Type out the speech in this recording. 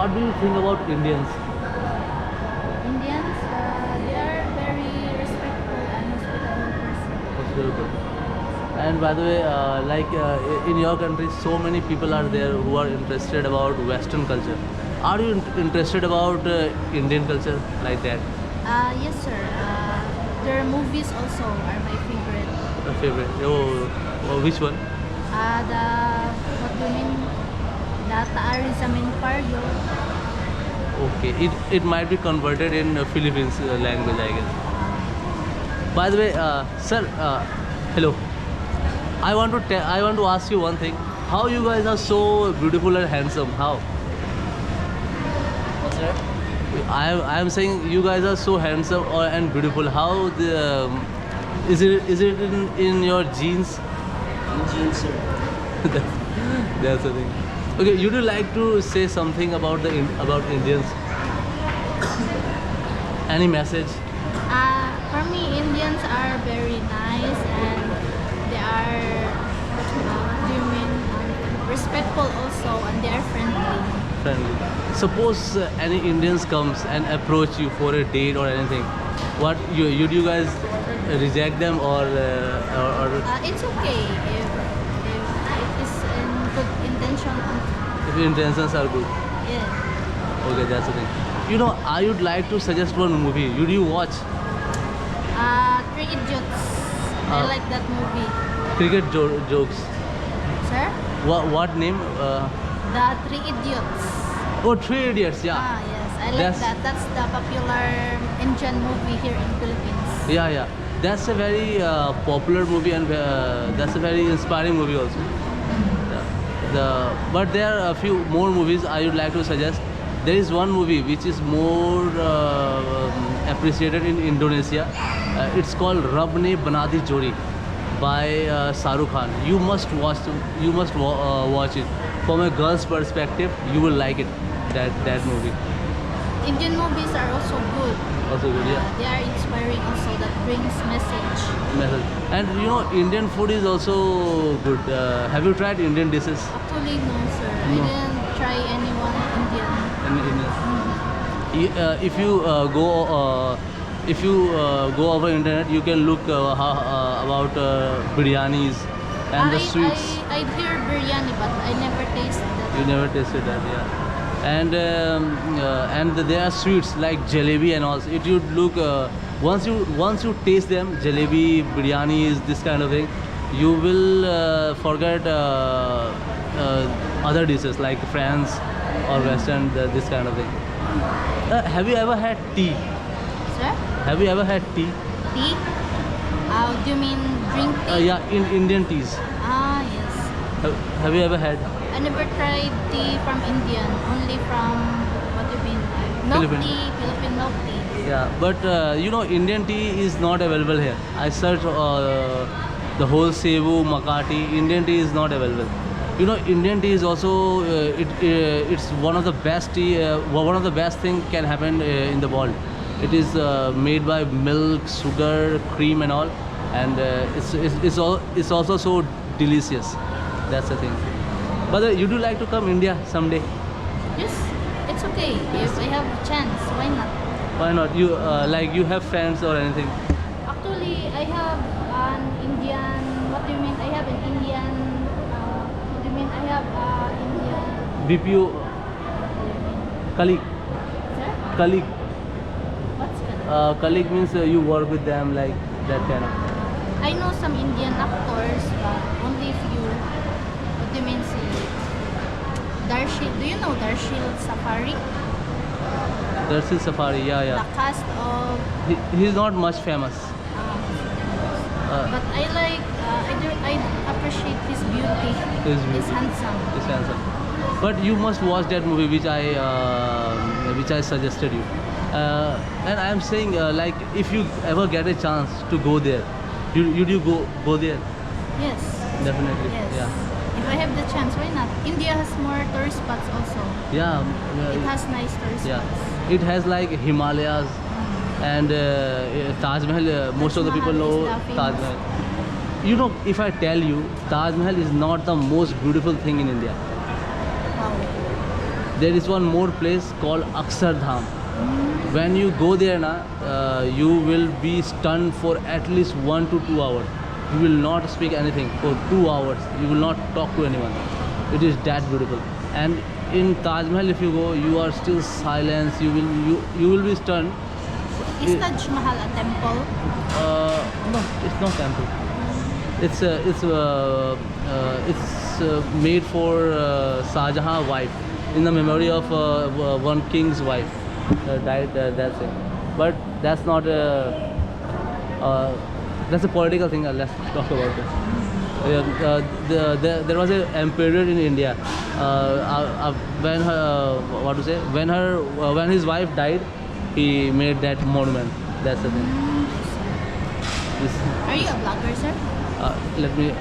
what do you think about Indians? Indians, they are very respectful and hospitable person. Hospitable. And by the way, in your country, so many people are there who are interested about Western culture. Are you interested about Indian culture like that? Yes, sir. Their movies also are my favorite. Your favorite? Oh, which one? The what do you mean? The Taari Zamin Par, yo. Okay, it might be converted in Philippines language, I guess. By the way, sir, hello. I want to ask you one thing. How you guys are so beautiful and handsome? How? What's that? I am saying you guys are so handsome and beautiful. How is it in your genes? Jeans, sir. That's the thing. Okay, you would like to say something about about Indians? Any message? For me, Indians are very nice and they are, what do you mean, respectful also, and they are friendly. Friendly. Suppose any Indians comes and approach you for a date or anything, what you guys reject them or It's okay if it is in good intention. if your intentions are good? Yeah. Okay, that's the thing. You know, I would like to suggest one movie. Would you watch Three Idiots. I Uh, like that movie. cricket jokes? Sir? What name? The Three Idiots. Oh, Three Idiots. Yeah. Yes, I like That's- that. That's the popular Indian movie here in Philippines. Yeah. That's a very popular movie and that's a very inspiring movie also. But there are a few more movies I would like to suggest. There is one movie which is more appreciated in Indonesia. It's called Rab Ne Bana Di Jodi by Shah Rukh Khan. You must watch. You must watch it. From a girl's perspective, you will like it. That movie. Indian movies are also good. Also good, yeah. They are inspiring also, that brings message. Method. And you know, Indian food is also good. Have you tried Indian dishes? Actually, no, sir. No. I didn't try anyone Indian. If you go over internet, you can look about biryanis and the sweets. I hear biryani, but I never tasted that. You never tasted that, yeah. And there are sweets like jalebi and all. It would look once you taste them, jalebi, biryani is this kind of thing. You will forget other dishes like France or Western, this kind of thing. Have you ever had tea? Sir? Have you ever had tea? Tea? Do you mean drink tea? Yeah, in Indian teas. Yes. Have you ever had? I never tried tea from Indian, only from, what do you mean, milk Philippine. tea, Philippine milk tea. Yeah, but you know, Indian tea is not available here. I searched the whole Cebu, Makati. Indian tea is not available. You know, Indian tea is also it's one of the best tea. One of the best thing can happen in the world. It is made by milk, sugar, cream, and all, and it's also so delicious. That's the thing. But you do like to come India someday? Yes, it's okay. If I have a chance, why not? Why not? You you have friends or anything? Actually, I have an Indian, what do you mean? I have an Indian, what do you mean? I have Indian, BPO colleague. sir? Colleague. What's that? Colleague means you work with them like that kind of. I know some Indian actors, but only few. What do you mean? See, Darshil, do you know Darshil Safari? Darshil Safari, yeah. The cast of, He's not much famous. but I like, I appreciate his beauty. His beauty. He's handsome. He's handsome. But you must watch that movie which I suggested you. And I am saying like if you ever get a chance to go there, you go there? Yes. Definitely. Yes. Yeah. If I have the chance, why not? India has more tourist spots also. Yeah. It has nice tourist Yeah. spots. It has like Himalayas and Taj Mahal. Most of the people Mahal know is the Taj famous. Mahal. You know, if I tell you, Taj Mahal is not the most beautiful thing in India. Wow. there is one more place called Akshardham. When you go there na, you will be stunned for at least 1 to 2 hours. You will not speak anything for 2 hours. You will not talk to anyone. It is that beautiful. And in Taj Mahal, if you go, you are still silent. You will be stunned. Is Taj Mahal a temple? No, it's not temple. It's made for Shah Jahan's wife, in the memory of one king's wife died. That's it. But that's not that's a political thing. Let's talk about it. There was an emperor in India. When when his wife died, he made that monument. That's the thing. Are you a blogger, sir? Let me.